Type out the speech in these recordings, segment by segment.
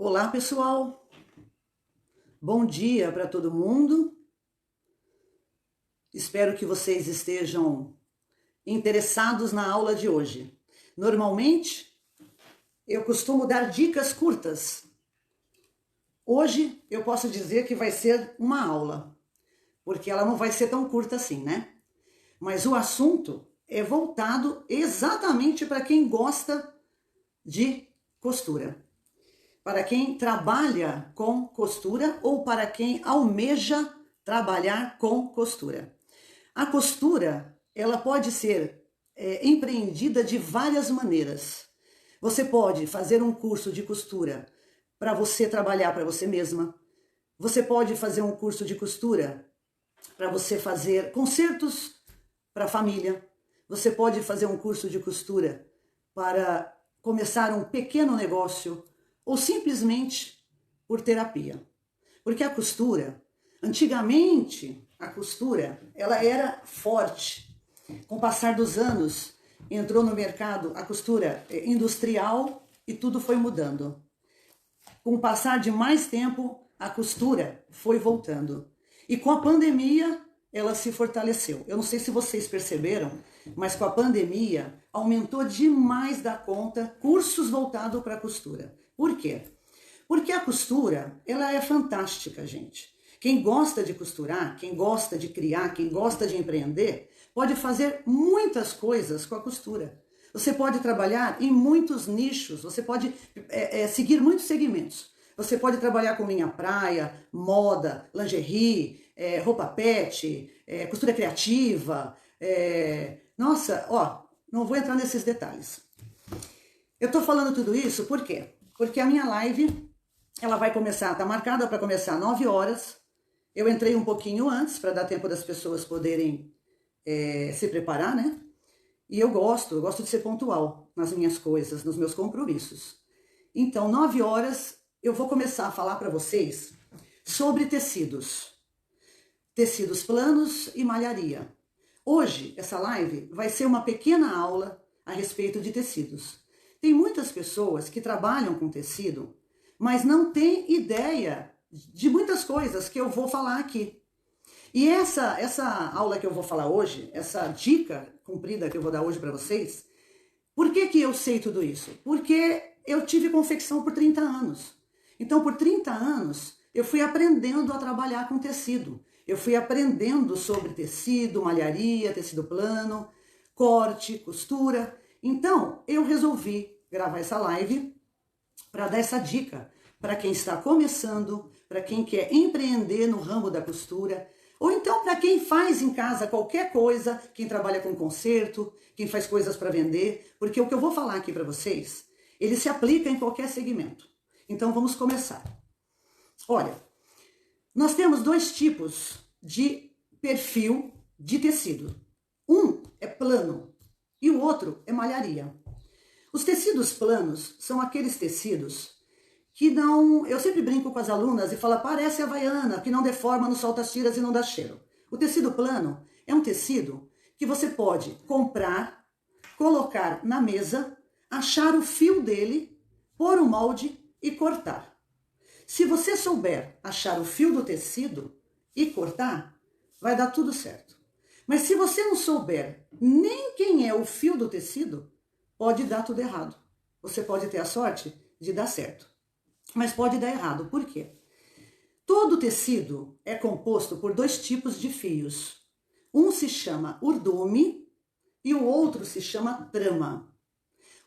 Olá, pessoal. Bom dia para todo mundo. Espero que vocês estejam interessados na aula de hoje. Normalmente, eu costumo dar dicas curtas. Hoje, eu posso dizer que vai ser uma aula, porque ela não vai ser tão curta assim, né? Mas o assunto é voltado exatamente para quem gosta de costura. Para quem trabalha com costura ou para quem almeja trabalhar com costura. A costura, ela pode ser empreendida de várias maneiras. Você pode fazer um curso de costura para você trabalhar para você mesma. Você pode fazer um curso de costura para você fazer concertos para a família. Você pode fazer um curso de costura para começar um pequeno negócio ou simplesmente por terapia. Porque a costura, antigamente, a costura, ela era forte. Com o passar dos anos, entrou no mercado a costura industrial e tudo foi mudando. Com o passar de mais tempo, a costura foi voltando. E com a pandemia, ela se fortaleceu. Eu não sei se vocês perceberam, mas com a pandemia, aumentou demais da conta cursos voltados para a costura. Por quê? Porque a costura, ela é fantástica, gente. Quem gosta de costurar, quem gosta de criar, quem gosta de empreender, pode fazer muitas coisas com a costura. Você pode trabalhar em muitos nichos, você pode seguir muitos segmentos. Você pode trabalhar com linha praia, moda, lingerie, roupa pet, costura criativa. Nossa, não vou entrar nesses detalhes. Eu tô falando tudo isso por quê? Porque a minha live, ela vai começar, tá marcada para começar às 9 horas. Eu entrei um pouquinho antes para dar tempo das pessoas poderem se preparar, né? E eu gosto de ser pontual nas minhas coisas, nos meus compromissos. Então, 9 horas, eu vou começar a falar para vocês sobre tecidos. Tecidos planos e malharia. Hoje, essa live vai ser uma pequena aula a respeito de tecidos. Tem muitas pessoas que trabalham com tecido, mas não têm ideia de muitas coisas que eu vou falar aqui. E essa aula que eu vou falar hoje, essa dica cumprida que eu vou dar hoje para vocês, por que eu sei tudo isso? Porque eu tive confecção por 30 anos. Então, por 30 anos, eu fui aprendendo a trabalhar com tecido. Eu fui aprendendo sobre tecido, malharia, tecido plano, corte, costura. Então, eu resolvi gravar essa live para dar essa dica para quem está começando, para quem quer empreender no ramo da costura, ou então para quem faz em casa qualquer coisa, quem trabalha com conserto, quem faz coisas para vender, porque o que eu vou falar aqui para vocês, ele se aplica em qualquer segmento. Então, vamos começar. Olha, nós temos dois tipos de perfil de tecido. Um é plano e o outro é malharia. Os tecidos planos são aqueles tecidos que não... Eu sempre brinco com as alunas e falo, parece havaiana, que não deforma, não solta as tiras e não dá cheiro. O tecido plano é um tecido que você pode comprar, colocar na mesa, achar o fio dele, pôr o molde e cortar. Se você souber achar o fio do tecido e cortar, vai dar tudo certo. Mas se você não souber nem quem é o fio do tecido, pode dar tudo errado. Você pode ter a sorte de dar certo, mas pode dar errado. Por quê? Todo tecido é composto por dois tipos de fios. Um se chama urdume e o outro se chama trama.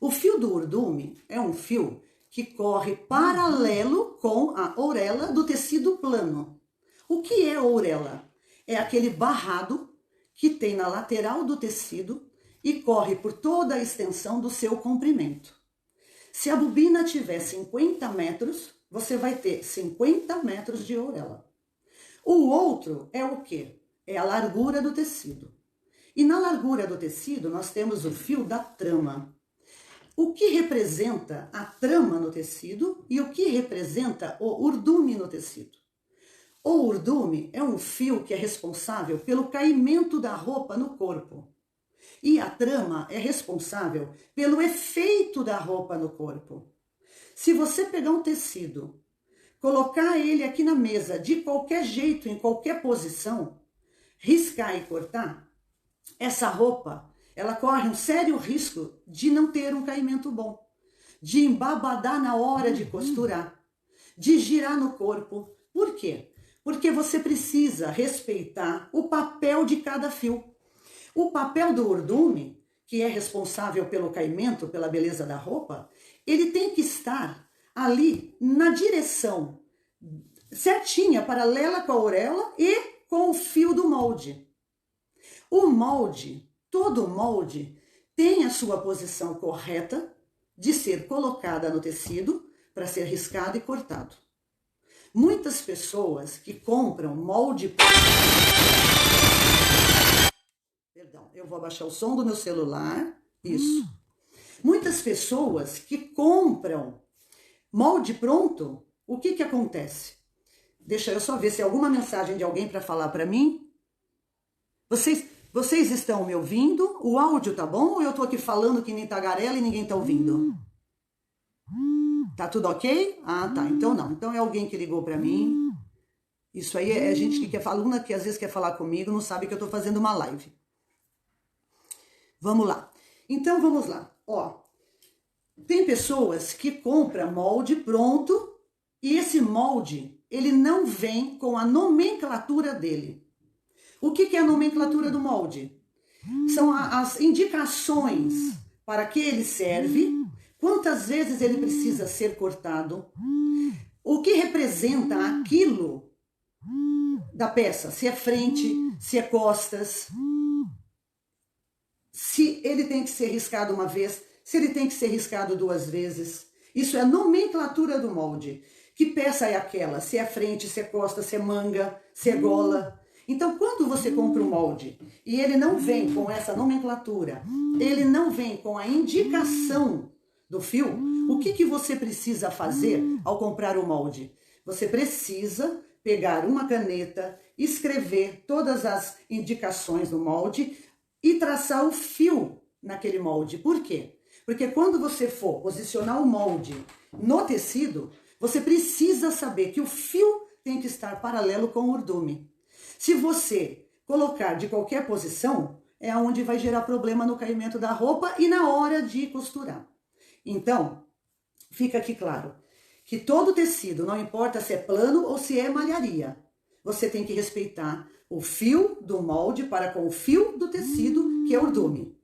O fio do urdume é um fio que corre paralelo com a orelha do tecido plano. O que é orelha? É aquele barrado que tem na lateral do tecido e corre por toda a extensão do seu comprimento. Se a bobina tiver 50 metros, você vai ter 50 metros de orelha. O outro é o quê? É a largura do tecido. E na largura do tecido, nós temos o fio da trama. O que representa a trama no tecido e o que representa o urdume no tecido? O urdume é um fio que é responsável pelo caimento da roupa no corpo. E a trama é responsável pelo efeito da roupa no corpo. Se você pegar um tecido, colocar ele aqui na mesa, de qualquer jeito, em qualquer posição, riscar e cortar, essa roupa, ela corre um sério risco de não ter um caimento bom, de embabadar na hora de costurar, de girar no corpo. Por quê? Porque você precisa respeitar o papel de cada fio. O papel do urdume, que é responsável pelo caimento, pela beleza da roupa, ele tem que estar ali na direção certinha, paralela com a orelha e com o fio do molde. O molde, todo molde, tem a sua posição correta de ser colocada no tecido para ser riscado e cortado. Muitas pessoas que compram molde... Perdão, eu vou abaixar o som do meu celular. Isso. Muitas pessoas que compram molde pronto, o que acontece? Deixa eu só ver se há alguma mensagem de alguém para falar para mim. Vocês estão me ouvindo? O áudio tá bom ou eu tô aqui falando que nem tagarela e ninguém tá ouvindo? Tá tudo ok? Ah, tá. Então não. Então é alguém que ligou para mim. Isso aí é gente que quer falar, aluna que às vezes quer falar comigo, não sabe que eu tô fazendo uma live. Vamos lá. Então vamos lá. Ó, tem pessoas que compram molde pronto e esse molde, ele não vem com a nomenclatura dele. O que é a nomenclatura do molde? São as indicações para que ele serve, quantas vezes ele precisa ser cortado, o que representa aquilo da peça, se é frente, se é costas, se ele tem que ser riscado uma vez, se ele tem que ser riscado 2 vezes. Isso é a nomenclatura do molde. Que peça é aquela? Se é frente, se é costa, se é manga, se é gola. Então, quando você compra um molde e ele não vem com essa nomenclatura, ele não vem com a indicação do fio, o que você precisa fazer ao comprar o molde? Você precisa pegar uma caneta, escrever todas as indicações do molde e traçar o fio naquele molde. Por quê? Porque quando você for posicionar o molde no tecido, você precisa saber que o fio tem que estar paralelo com o urdume. Se você colocar de qualquer posição, é onde vai gerar problema no caimento da roupa e na hora de costurar. Então, fica aqui claro que todo tecido, não importa se é plano ou se é malharia, você tem que respeitar o fio do molde para com o fio do tecido, que é o urdume.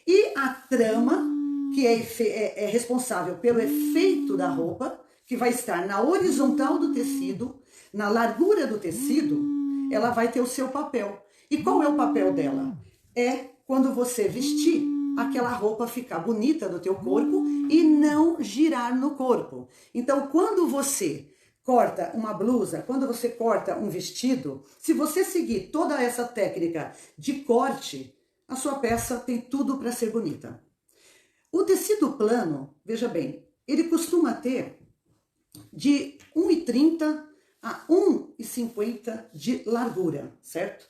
E a trama, que é responsável pelo efeito da roupa, que vai estar na horizontal do tecido, na largura do tecido, ela vai ter o seu papel. E qual é o papel dela? É quando você vestir, aquela roupa ficar bonita no teu corpo e não girar no corpo. Então, quando você corta uma blusa, quando você corta um vestido, se você seguir toda essa técnica de corte, a sua peça tem tudo para ser bonita. O tecido plano, veja bem, ele costuma ter de 1,30 a 1,50 de largura, certo?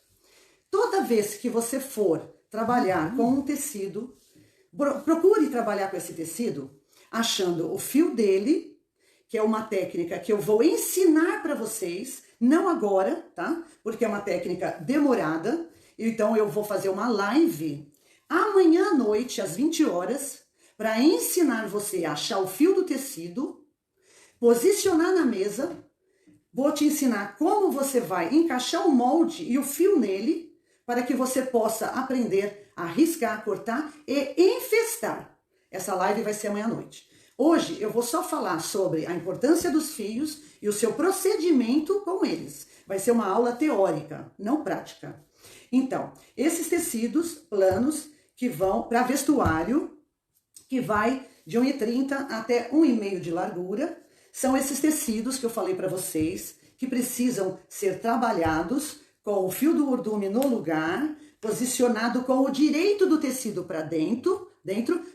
Toda vez que você for trabalhar com um tecido, procure trabalhar com esse tecido achando o fio dele, que é uma técnica que eu vou ensinar para vocês, não agora, tá? Porque é uma técnica demorada, então eu vou fazer uma live amanhã à noite, às 20 horas, para ensinar você a achar o fio do tecido, posicionar na mesa, vou te ensinar como você vai encaixar o molde e o fio nele, para que você possa aprender a riscar, cortar e infestar. Essa live vai ser amanhã à noite. Hoje eu vou só falar sobre a importância dos fios e o seu procedimento com eles. Vai ser uma aula teórica, não prática. Então, esses tecidos planos que vão para vestuário, que vai de 1,30 até 1,5 de largura, são esses tecidos que eu falei para vocês, que precisam ser trabalhados com o fio do urdume no lugar, posicionado com o direito do tecido para dentro,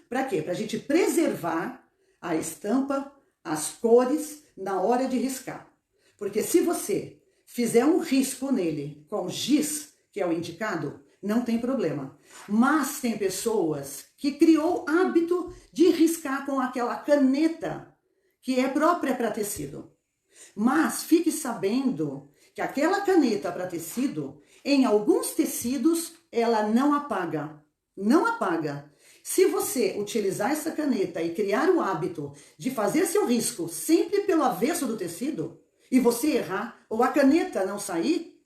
para quê? Para a gente preservar a estampa, as cores na hora de riscar. Porque se você fizer um risco nele com giz, que é o indicado, não tem problema. Mas tem pessoas que criou hábito de riscar com aquela caneta que é própria para tecido. Mas fique sabendo que aquela caneta para tecido, em alguns tecidos, ela não apaga. Não apaga. Se você utilizar essa caneta e criar o hábito de fazer seu risco sempre pelo avesso do tecido, e você errar, ou a caneta não sair,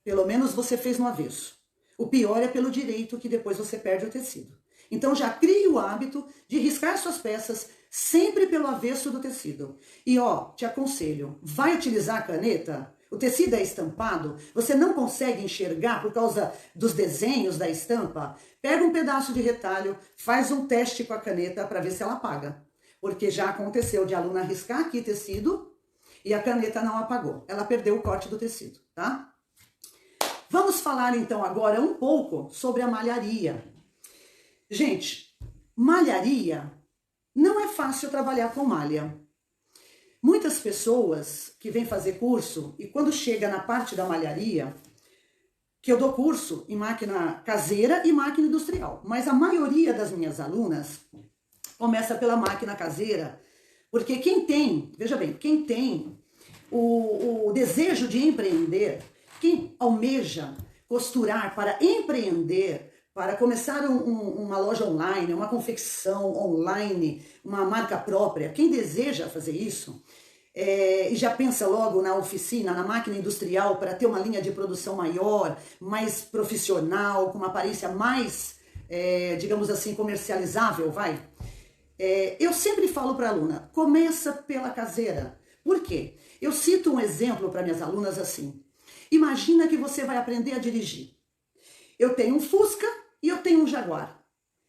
pelo menos você fez no avesso. O pior é pelo direito, que depois você perde o tecido. Então já crie o hábito de riscar suas peças sempre pelo avesso do tecido. E te aconselho, vai utilizar a caneta? O tecido é estampado, você não consegue enxergar por causa dos desenhos da estampa? Pega um pedaço de retalho, faz um teste com a caneta para ver se ela apaga. Porque já aconteceu de aluna riscar aqui tecido e a caneta não apagou. Ela perdeu o corte do tecido, tá? Vamos falar então agora um pouco sobre a malharia. Gente, malharia, não é fácil trabalhar com malha. Muitas pessoas que vêm fazer curso e quando chega na parte da malharia, que eu dou curso em máquina caseira e máquina industrial, mas a maioria das minhas alunas começa pela máquina caseira, porque quem tem, veja bem, quem tem o desejo de empreender, quem almeja costurar para empreender, para começar uma loja online, uma confecção online, uma marca própria, quem deseja fazer isso, e já pensa logo na oficina, na máquina industrial, para ter uma linha de produção maior, mais profissional, com uma aparência mais, digamos assim, comercializável, vai. Eu sempre falo para a aluna, começa pela caseira. Por quê? Eu cito um exemplo para minhas alunas assim. Imagina que você vai aprender a dirigir. Eu tenho um Fusca e eu tenho um Jaguar.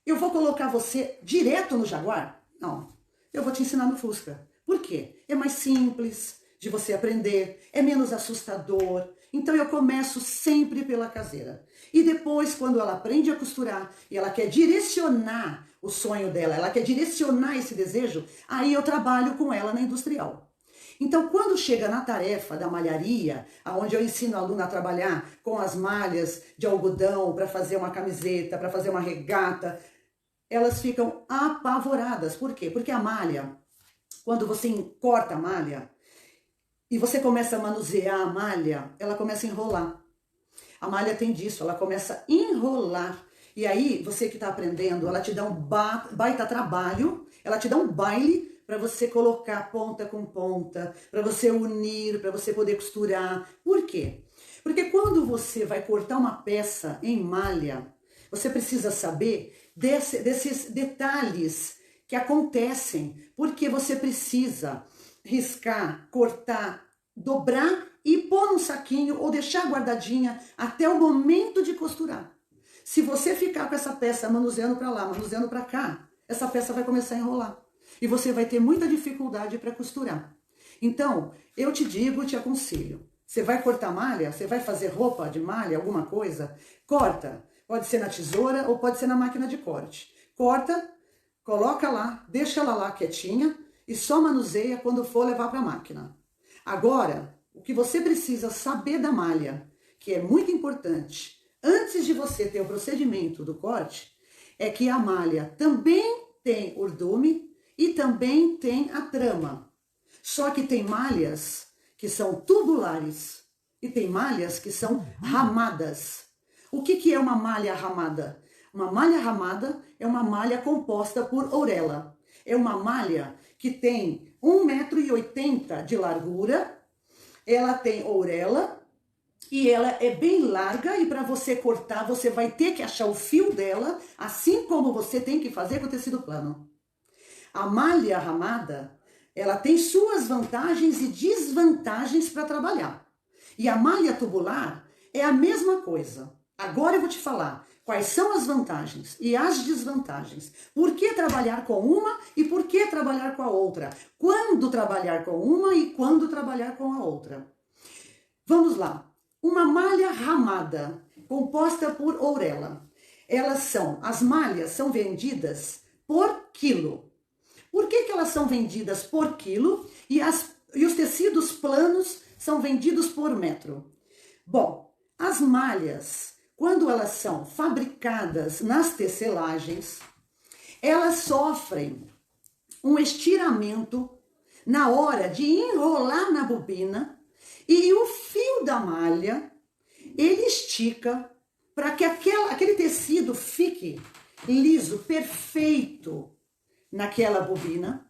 Eu vou colocar você direto no Jaguar? Não, eu vou te ensinar no Fusca. Por quê? É mais simples de você aprender, é menos assustador. Então eu começo sempre pela caseira. E depois, quando ela aprende a costurar e ela quer direcionar o sonho dela, ela quer direcionar esse desejo, aí eu trabalho com ela na industrial. Então, quando chega na tarefa da malharia, onde eu ensino a aluna a trabalhar com as malhas de algodão para fazer uma camiseta, para fazer uma regata, elas ficam apavoradas. Por quê? Porque a malha, quando você corta a malha e você começa a manusear a malha, ela começa a enrolar. A malha tem disso, ela começa a enrolar. E aí, você que está aprendendo, ela te dá um baita trabalho, ela te dá um baile para você colocar ponta com ponta, para você unir, para você poder costurar. Por quê? Porque quando você vai cortar uma peça em malha, você precisa saber desses detalhes que acontecem, porque você precisa riscar, cortar, dobrar e pôr num saquinho ou deixar guardadinha até o momento de costurar. Se você ficar com essa peça manuseando para lá, manuseando para cá, essa peça vai começar a enrolar. E você vai ter muita dificuldade para costurar. Então, eu te digo, te aconselho. Você vai cortar malha? Você vai fazer roupa de malha, alguma coisa? Corta. Pode ser na tesoura ou pode ser na máquina de corte. Corta, coloca lá, deixa ela lá quietinha e só manuseia quando for levar para a máquina. Agora, o que você precisa saber da malha, que é muito importante, antes de você ter o procedimento do corte, é que a malha também tem urdume e também tem a trama. Só que tem malhas que são tubulares e tem malhas que são ramadas. O que é uma malha ramada? Uma malha ramada é uma malha composta por ourela. É uma malha que tem 1,80 m de largura, ela tem ourela e ela é bem larga e para você cortar você vai ter que achar o fio dela, assim como você tem que fazer com o tecido plano. A malha ramada, ela tem suas vantagens e desvantagens para trabalhar. E a malha tubular é a mesma coisa. Agora eu vou te falar quais são as vantagens e as desvantagens. Por que trabalhar com uma e por que trabalhar com a outra? Quando trabalhar com uma e quando trabalhar com a outra? Vamos lá. Uma malha ramada, composta por ourela. As malhas são vendidas por quilo. Por que elas são vendidas por quilo e os tecidos planos são vendidos por metro? Bom, as malhas, quando elas são fabricadas nas tecelagens, elas sofrem um estiramento na hora de enrolar na bobina e o fio da malha, ele estica para que aquele tecido fique liso, perfeito naquela bobina.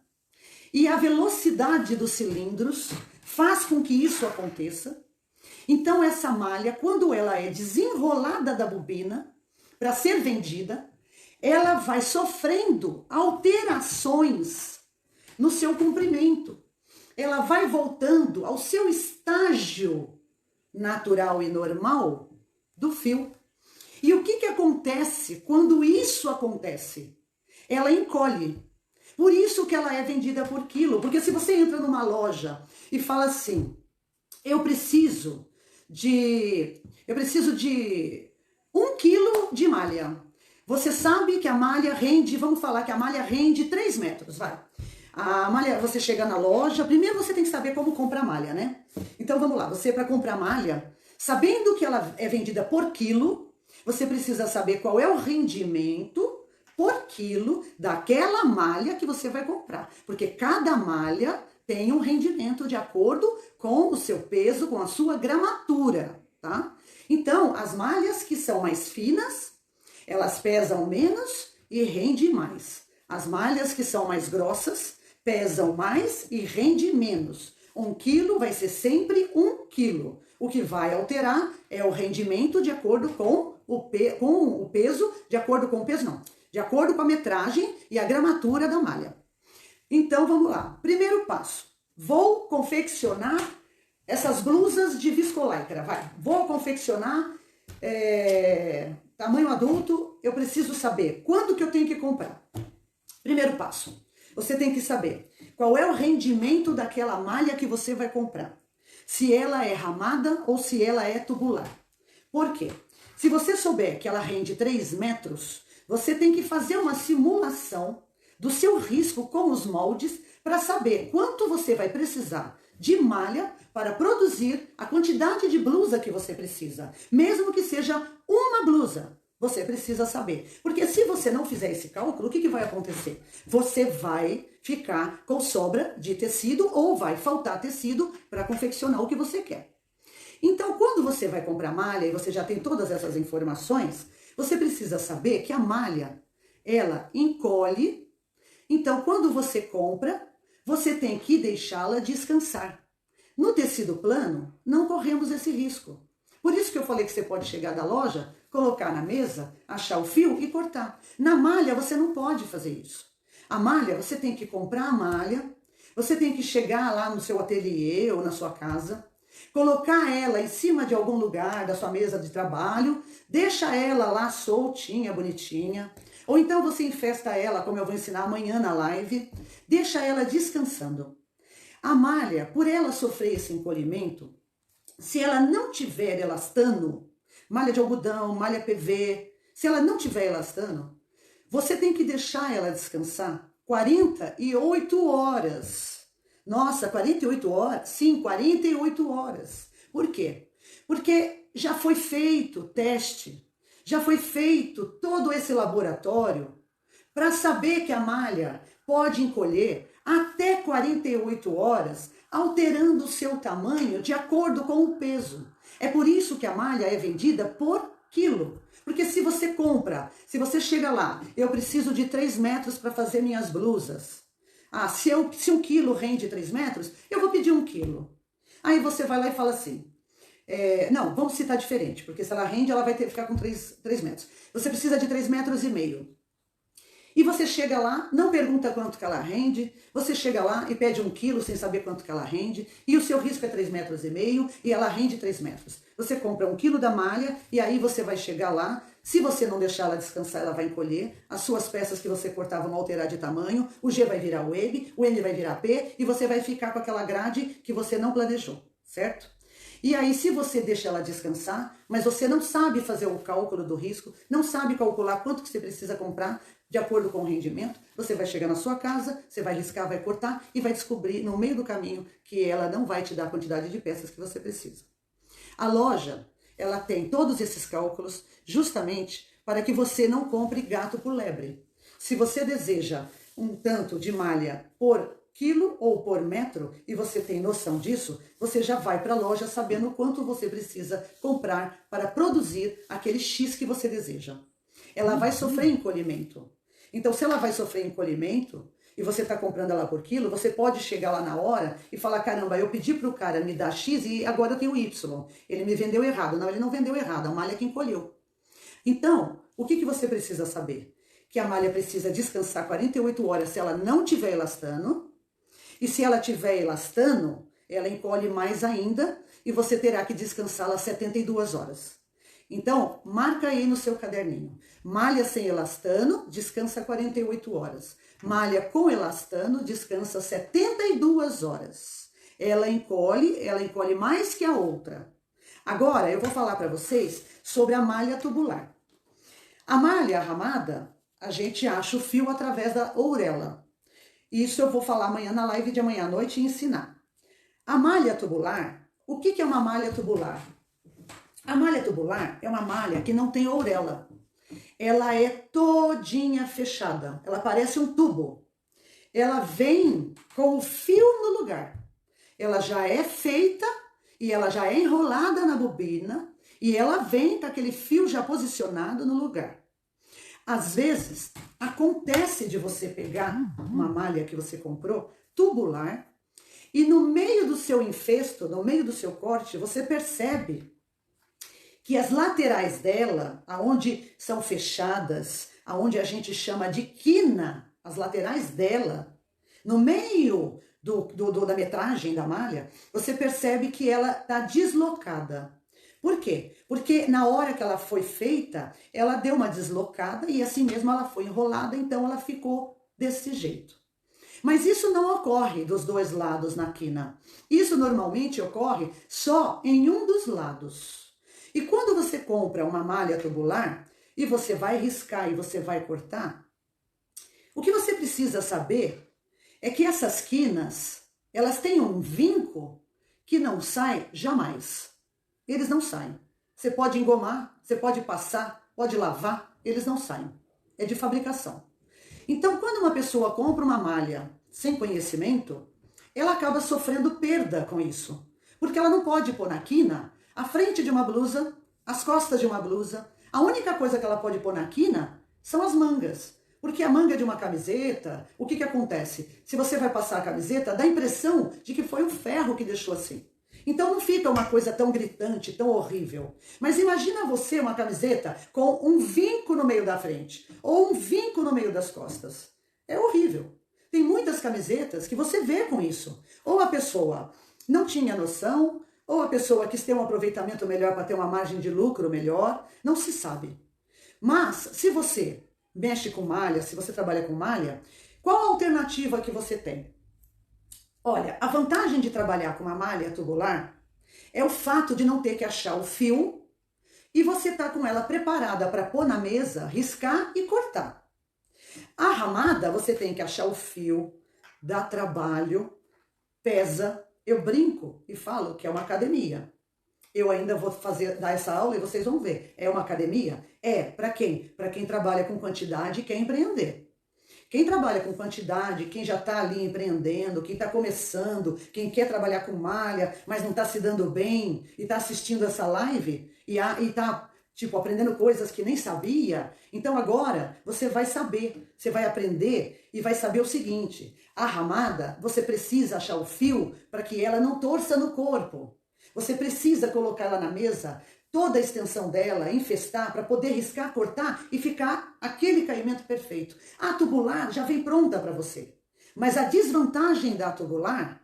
E a velocidade dos cilindros faz com que isso aconteça. Então essa malha, quando ela é desenrolada da bobina para ser vendida, ela vai sofrendo alterações no seu comprimento. Ela vai voltando ao seu estágio natural e normal do fio. E o que acontece quando isso acontece? Ela encolhe. Por isso que ela é vendida por quilo. Porque se você entra numa loja e fala assim, eu preciso de 1 quilo de malha. Você sabe que a malha rende, vamos falar que a malha rende 3 metros, vai. A malha, você chega na loja, primeiro você tem que saber como comprar malha, né? Então vamos lá, você para comprar malha, sabendo que ela é vendida por quilo, você precisa saber qual é o rendimento por quilo daquela malha que você vai comprar. Porque cada malha tem um rendimento de acordo com o seu peso, com a sua gramatura, tá? Então, as malhas que são mais finas, elas pesam menos e rendem mais. As malhas que são mais grossas, pesam mais e rendem menos. 1 quilo vai ser sempre 1 quilo. O que vai alterar é o rendimento de acordo com o peso, de acordo com o peso não, de acordo com a metragem e a gramatura da malha. Então, vamos lá. Primeiro passo. Vou confeccionar essas blusas de viscolaicra, vai. Vou confeccionar tamanho adulto, eu preciso saber quando que eu tenho que comprar. Primeiro passo. Você tem que saber qual é o rendimento daquela malha que você vai comprar. Se ela é ramada ou se ela é tubular. Por quê? Se você souber que ela rende 3 metros, você tem que fazer uma simulação do seu risco com os moldes para saber quanto você vai precisar de malha para produzir a quantidade de blusa que você precisa. Mesmo que seja uma blusa, você precisa saber. Porque se você não fizer esse cálculo, o que vai acontecer? Você vai ficar com sobra de tecido ou vai faltar tecido para confeccionar o que você quer. Então, quando você vai comprar malha e você já tem todas essas informações, você precisa saber que a malha, ela encolhe. Então, quando você compra, você tem que deixá-la descansar. No tecido plano, não corremos esse risco. Por isso que eu falei que você pode chegar da loja, colocar na mesa, achar o fio e cortar. Na malha, você não pode fazer isso. A malha, você tem que comprar a malha, você tem que chegar lá no seu ateliê ou na sua casa, colocar ela em cima de algum lugar da sua mesa de trabalho, deixa ela lá soltinha, bonitinha, ou então você enfesta ela, como eu vou ensinar amanhã na live, deixa ela descansando. A malha, por ela sofrer esse encolhimento, se ela não tiver elastano, malha de algodão, malha PV, se ela não tiver elastano, você tem que deixar ela descansar 48 horas. Nossa, 48 horas? Sim, 48 horas. Por quê? Porque já foi feito o teste, já foi feito todo esse laboratório para saber que a malha pode encolher até 48 horas, alterando o seu tamanho de acordo com o peso. É por isso que a malha é vendida por quilo. Porque se você compra, se você chega lá, eu preciso de 3 metros para fazer minhas blusas. Ah, se 1 quilo rende 3 metros, eu vou pedir 1 quilo. Aí você vai lá e fala assim, não, vamos citar diferente, porque se ela rende, ela vai ter que ficar com 3 metros. Você precisa de 3,5 metros. E você chega lá, não pergunta quanto que ela rende, você chega lá e pede 1 quilo sem saber quanto que ela rende, e o seu risco é 3,5 metros e ela rende 3 metros. Você compra 1 quilo da malha e aí você vai chegar lá, se você não deixar ela descansar, ela vai encolher, as suas peças que você cortava vão alterar de tamanho, o G vai virar o M vai virar P, e você vai ficar com aquela grade que você não planejou, certo? E aí, se você deixa ela descansar, mas você não sabe fazer o cálculo do risco, não sabe calcular quanto que você precisa comprar de acordo com o rendimento, você vai chegar na sua casa, você vai riscar, vai cortar e vai descobrir no meio do caminho que ela não vai te dar a quantidade de peças que você precisa. A loja, ela tem todos esses cálculos justamente para que você não compre gato por lebre. Se você deseja um tanto de malha por quilo ou por metro, e você tem noção disso, você já vai para a loja sabendo quanto você precisa comprar para produzir aquele X que você deseja. Ela vai sofrer encolhimento. Então, se ela vai sofrer encolhimento e você está comprando ela por quilo, você pode chegar lá na hora e falar, caramba, eu pedi para o cara me dar X e agora eu tenho Y. Ele me vendeu errado. Não, ele não vendeu errado, a malha que encolheu. Então, o que você precisa saber? Que a malha precisa descansar 48 horas se ela não tiver elastano. E se ela tiver elastano, ela encolhe mais ainda e você terá que descansá-la 72 horas. Então, marca aí no seu caderninho. Malha sem elastano, descansa 48 horas. Malha com elastano, descansa 72 horas. Ela encolhe mais que a outra. Agora, eu vou falar para vocês sobre a malha tubular. A malha ramada, a gente acha o fio através da ourela. Isso eu vou falar amanhã na live de amanhã à noite e ensinar. A malha tubular, o que é uma malha tubular? A malha tubular é uma malha que não tem ourela. Ela é todinha fechada. Ela parece um tubo. Ela vem com o fio no lugar. Ela já é feita e ela já é enrolada na bobina e ela vem com aquele fio já posicionado no lugar. Às vezes, acontece de você pegar uma malha que você comprou, tubular, e no meio do seu infesto, no meio do seu corte, você percebe que as laterais dela, aonde são fechadas, aonde a gente chama de quina, as laterais dela, no meio da metragem da malha, você percebe que ela está deslocada. Por quê? Porque na hora que ela foi feita, ela deu uma deslocada e assim mesmo ela foi enrolada, então ela ficou desse jeito. Mas isso não ocorre dos dois lados na quina. Isso normalmente ocorre só em um dos lados. E quando você compra uma malha tubular e você vai riscar e você vai cortar, o que você precisa saber é que essas quinas, elas têm um vinco que não sai jamais. Eles não saem. Você pode engomar, você pode passar, pode lavar, eles não saem. É de fabricação. Então, quando uma pessoa compra uma malha sem conhecimento, ela acaba sofrendo perda com isso. Porque ela não pode pôr na quina a frente de uma blusa, as costas de uma blusa. A única coisa que ela pode pôr na quina são as mangas. Porque a manga de uma camiseta, o que acontece? Se você vai passar a camiseta, dá a impressão de que foi um ferro que deixou assim. Então não fica uma coisa tão gritante, tão horrível. Mas imagina você uma camiseta com um vinco no meio da frente ou um vinco no meio das costas. É horrível. Tem muitas camisetas que você vê com isso. Ou a pessoa não tinha noção, ou a pessoa quis ter um aproveitamento melhor para ter uma margem de lucro melhor, não se sabe. Mas se você mexe com malha, se você trabalha com malha, qual a alternativa que você tem? Olha, a vantagem de trabalhar com uma malha tubular é o fato de não ter que achar o fio e você tá com ela preparada para pôr na mesa, riscar e cortar. A ramada, você tem que achar o fio, dá trabalho, pesa. Eu brinco e falo que é uma academia. Eu ainda vou dar essa aula e vocês vão ver. É uma academia? É. Para quem? Para quem trabalha com quantidade e quer empreender. Quem trabalha com quantidade, quem já está ali empreendendo, quem está começando, quem quer trabalhar com malha, mas não está se dando bem e está assistindo essa live e está, tipo, aprendendo coisas que nem sabia. Então agora você vai saber, você vai aprender e vai saber o seguinte: a ramada, você precisa achar o fio para que ela não torça no corpo. Você precisa colocar ela na mesa, toda a extensão dela, infestar, para poder riscar, cortar e ficar aquele caimento perfeito. A tubular já vem pronta para você. Mas a desvantagem da tubular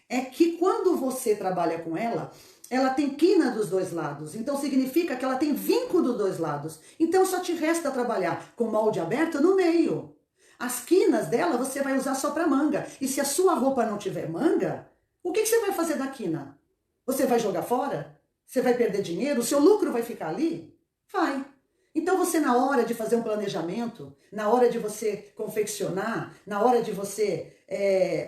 é que quando você trabalha com ela, ela tem quina dos dois lados. Então significa que ela tem vinco dos dois lados. Então só te resta trabalhar com molde aberto no meio. As quinas dela você vai usar só para manga. E se a sua roupa não tiver manga, o que você vai fazer da quina? Você vai jogar fora? Você vai perder dinheiro? O seu lucro vai ficar ali? Vai. Então você, na hora de fazer um planejamento, na hora de você confeccionar, na hora de você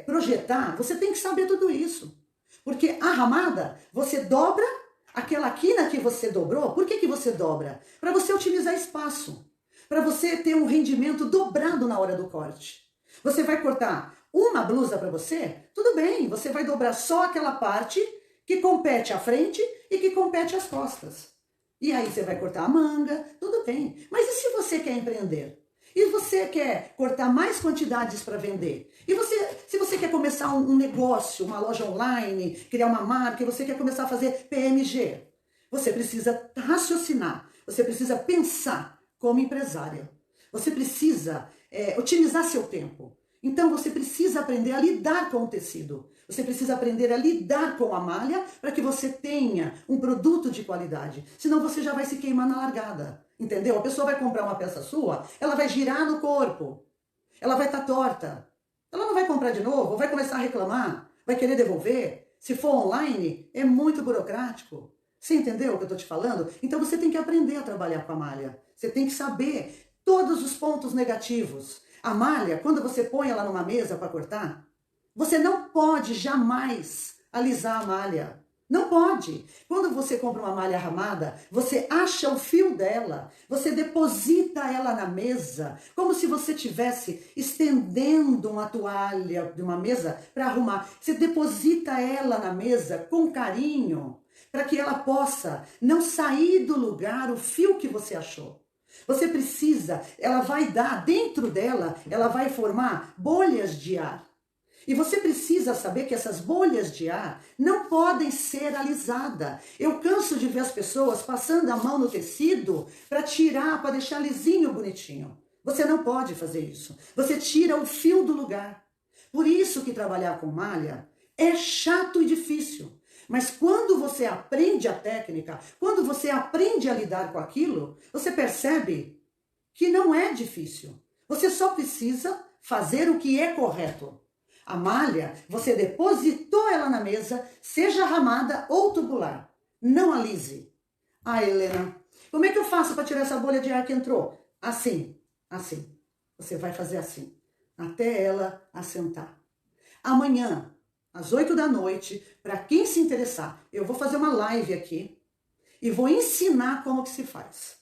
projetar, você tem que saber tudo isso. Porque a ramada, você dobra aquela quina que você dobrou. Por que você dobra? Para você otimizar espaço. Para você ter um rendimento dobrado na hora do corte. Você vai cortar uma blusa para você, tudo bem, você vai dobrar só aquela parte que compete à frente e que compete às costas. E aí você vai cortar a manga, tudo bem. Mas e se você quer empreender? E você quer cortar mais quantidades para vender? E se você quer começar um negócio, uma loja online, criar uma marca, e você quer começar a fazer PMG, você precisa raciocinar, você precisa pensar como empresária. Você precisa otimizar seu tempo. Então você precisa aprender a lidar com o tecido. Você precisa aprender a lidar com a malha para que você tenha um produto de qualidade. Senão você já vai se queimar na largada. Entendeu? A pessoa vai comprar uma peça sua, ela vai girar no corpo. Ela vai estar torta. Ela não vai comprar de novo, vai começar a reclamar, vai querer devolver. Se for online, é muito burocrático. Você entendeu o que eu estou te falando? Então você tem que aprender a trabalhar com a malha. Você tem que saber todos os pontos negativos. A malha, quando você põe ela numa mesa para cortar, você não pode jamais alisar a malha. Não pode. Quando você compra uma malha ramada, você acha o fio dela, você deposita ela na mesa, como se você estivesse estendendo uma toalha de uma mesa para arrumar. Você deposita ela na mesa com carinho, para que ela possa não sair do lugar o fio que você achou. Você precisa, ela vai dar, dentro dela, ela vai formar bolhas de ar. E você precisa saber que essas bolhas de ar não podem ser alisadas. Eu canso de ver as pessoas passando a mão no tecido para tirar, para deixar lisinho, bonitinho. Você não pode fazer isso. Você tira o fio do lugar. Por isso que trabalhar com malha é chato e difícil. Mas quando você aprende a técnica, quando você aprende a lidar com aquilo, você percebe que não é difícil. Você só precisa fazer o que é correto. A malha, você depositou ela na mesa, seja ramada ou tubular. Não alise. Ah, Helena, como é que eu faço para tirar essa bolha de ar que entrou? Assim, assim. Você vai fazer assim, até ela assentar. Amanhã, às 8 da noite, para quem se interessar, eu vou fazer uma live aqui e vou ensinar como que se faz.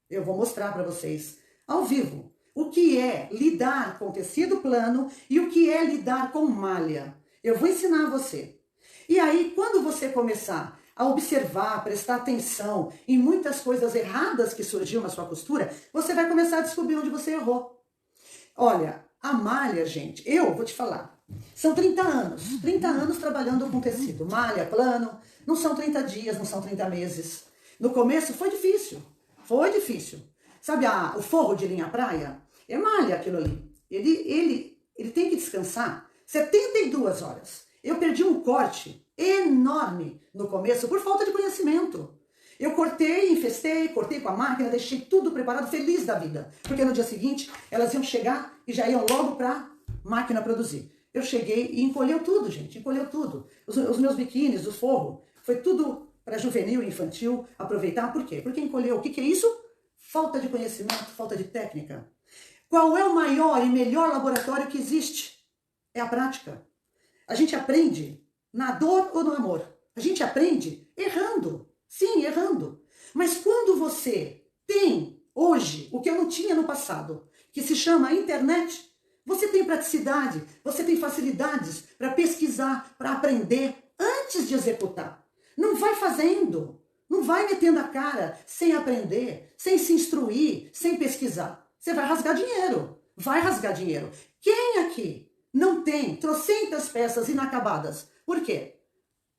Eu vou mostrar para vocês, ao vivo, o que é lidar com tecido plano e o que é lidar com malha. Eu vou ensinar você. E aí, quando você começar a observar, prestar atenção em muitas coisas erradas que surgiu na sua costura, você vai começar a descobrir onde você errou. Olha, a malha, gente, eu vou te falar, são 30 anos trabalhando com tecido, malha, plano, não são 30 dias, não são 30 meses. No começo foi difícil. Sabe o forro de linha praia? É malha aquilo ali. Ele tem que descansar 72 horas. Eu perdi um corte enorme no começo por falta de conhecimento. Eu cortei, infestei, cortei com a máquina, deixei tudo preparado, feliz da vida. Porque no dia seguinte elas iam chegar e já iam logo para a máquina produzir. Eu cheguei e encolheu tudo, gente, encolheu tudo. Os meus biquínis, o forro, foi tudo para juvenil e infantil aproveitar. Por quê? Porque encolheu. O que é isso? Falta de conhecimento, falta de técnica. Qual é o maior e melhor laboratório que existe? É a prática. A gente aprende na dor ou no amor. A gente aprende errando. Sim, errando. Mas quando você tem hoje o que eu não tinha no passado, que se chama internet, você tem praticidade, você tem facilidades para pesquisar, para aprender antes de executar. Não vai fazendo, não vai metendo a cara sem aprender, sem se instruir, sem pesquisar. Você vai rasgar dinheiro, vai rasgar dinheiro. Quem aqui não tem trocentas peças inacabadas? Por quê?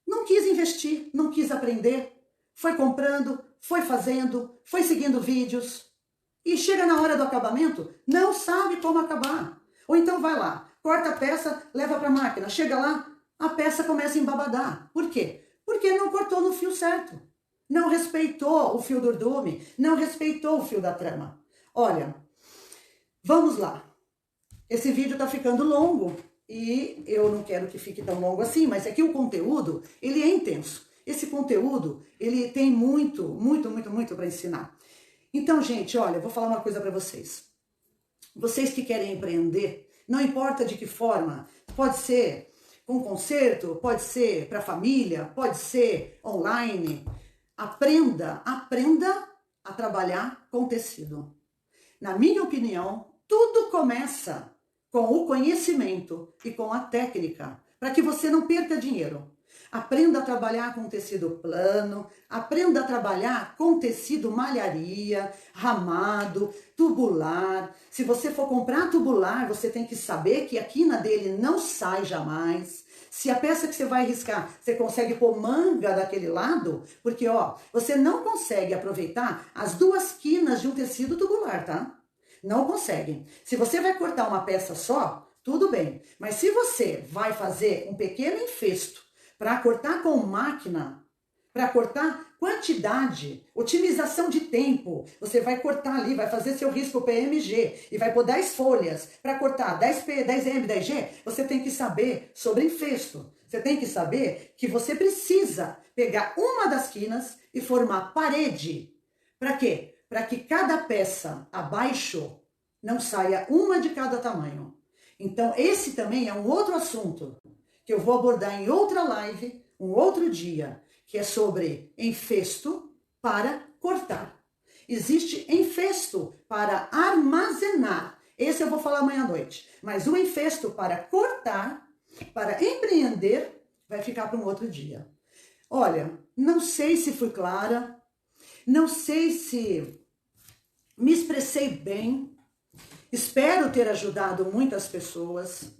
Não quis investir, não quis aprender, foi comprando, foi fazendo, foi seguindo vídeos. E chega na hora do acabamento, não sabe como acabar. Ou então vai lá, corta a peça, leva para a máquina, chega lá, a peça começa a embabadar. Por quê? Porque não cortou no fio certo. Não respeitou o fio do urdume, não respeitou o fio da trama. Olha, vamos lá. Esse vídeo está ficando longo e eu não quero que fique tão longo assim, mas é que o conteúdo, ele é intenso. Esse conteúdo, ele tem muito para ensinar. Então, gente, olha, eu vou falar uma coisa para vocês. Vocês que querem empreender, não importa de que forma, pode ser com conserto, pode ser para família, pode ser online. Aprenda a trabalhar com tecido. Na minha opinião, tudo começa com o conhecimento e com a técnica, para que você não perca dinheiro. Aprenda a trabalhar com tecido plano, aprenda a trabalhar com tecido malharia, ramado, tubular. Se você for comprar tubular, você tem que saber que a quina dele não sai jamais. Se a peça que você vai riscar, você consegue pôr manga daquele lado, porque ó, você não consegue aproveitar as duas quinas de um tecido tubular, tá? Não conseguem. Se você vai cortar uma peça só, tudo bem. Mas se você vai fazer um pequeno enfesto para cortar com máquina, para cortar quantidade, otimização de tempo, você vai cortar ali, vai fazer seu risco PMG e vai pôr 10 folhas para cortar 10P, 10M, 10G, você tem que saber sobre enfesto. Você tem que saber que você precisa pegar uma das quinas e formar parede. Para quê? Para que cada peça abaixo não saia uma de cada tamanho. Então, esse também é um outro assunto que eu vou abordar em outra live, um outro dia, que é sobre enfesto para cortar. Existe enfesto para armazenar. Esse eu vou falar amanhã à noite. Mas o enfesto para cortar, para empreender, vai ficar para um outro dia. Olha, não sei se fui clara, não sei se me expressei bem, espero ter ajudado muitas pessoas.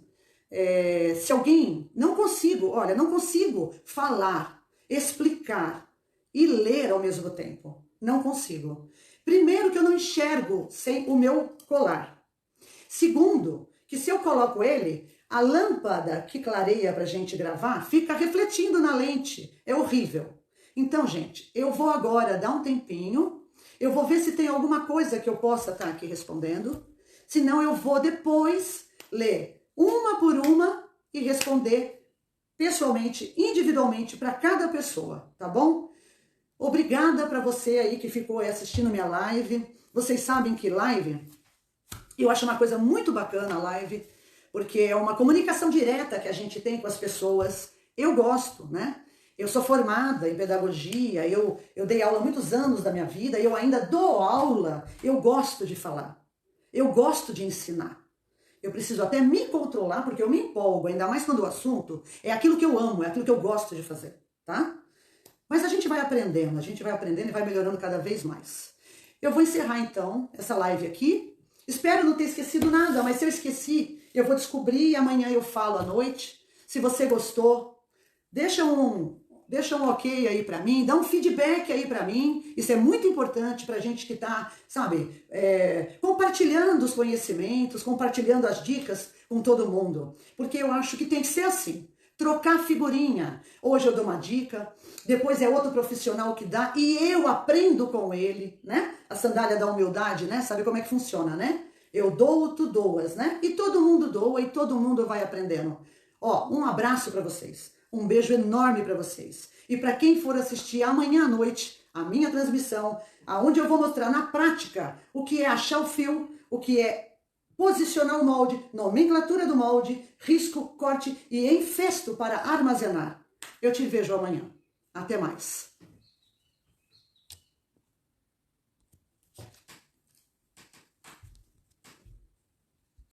Se alguém, não consigo falar, explicar e ler ao mesmo tempo, não consigo. Primeiro que eu não enxergo sem o meu colar. Segundo, que se eu coloco ele, a lâmpada que clareia pra gente gravar fica refletindo na lente, é horrível. Então, gente, eu vou agora dar um tempinho, eu vou ver se tem alguma coisa que eu possa estar aqui respondendo, senão eu vou depois ler uma por uma e responder pessoalmente, individualmente para cada pessoa, tá bom? Obrigada para você aí que ficou assistindo minha live. Vocês sabem que live, eu acho uma coisa muito bacana a live, porque é uma comunicação direta que a gente tem com as pessoas. Eu gosto, né? Eu sou formada em pedagogia, eu dei aula há muitos anos da minha vida, eu ainda dou aula, eu gosto de falar, eu gosto de ensinar. Eu preciso até me controlar, porque eu me empolgo, ainda mais quando o assunto é aquilo que eu amo, é aquilo que eu gosto de fazer, tá? Mas a gente vai aprendendo e vai melhorando cada vez mais. Eu vou encerrar então essa live aqui. Espero não ter esquecido nada, mas se eu esqueci, eu vou descobrir e amanhã eu falo à noite. Se você gostou, deixa um ok aí pra mim, dá um feedback aí pra mim. Isso é muito importante pra gente que tá, sabe, compartilhando os conhecimentos, compartilhando as dicas com todo mundo. Porque eu acho que tem que ser assim, trocar figurinha. Hoje eu dou uma dica, depois é outro profissional que dá e eu aprendo com ele, né? A sandália da humildade, né? Sabe como é que funciona, né? Eu dou, tu doas, né? E todo mundo doa e todo mundo vai aprendendo. Ó, um abraço pra vocês. Um beijo enorme para vocês. E para quem for assistir amanhã à noite, a minha transmissão, aonde eu vou mostrar na prática o que é achar o fio, o que é posicionar o molde, nomenclatura do molde, risco, corte e enfesto para armazenar. Eu te vejo amanhã. Até mais.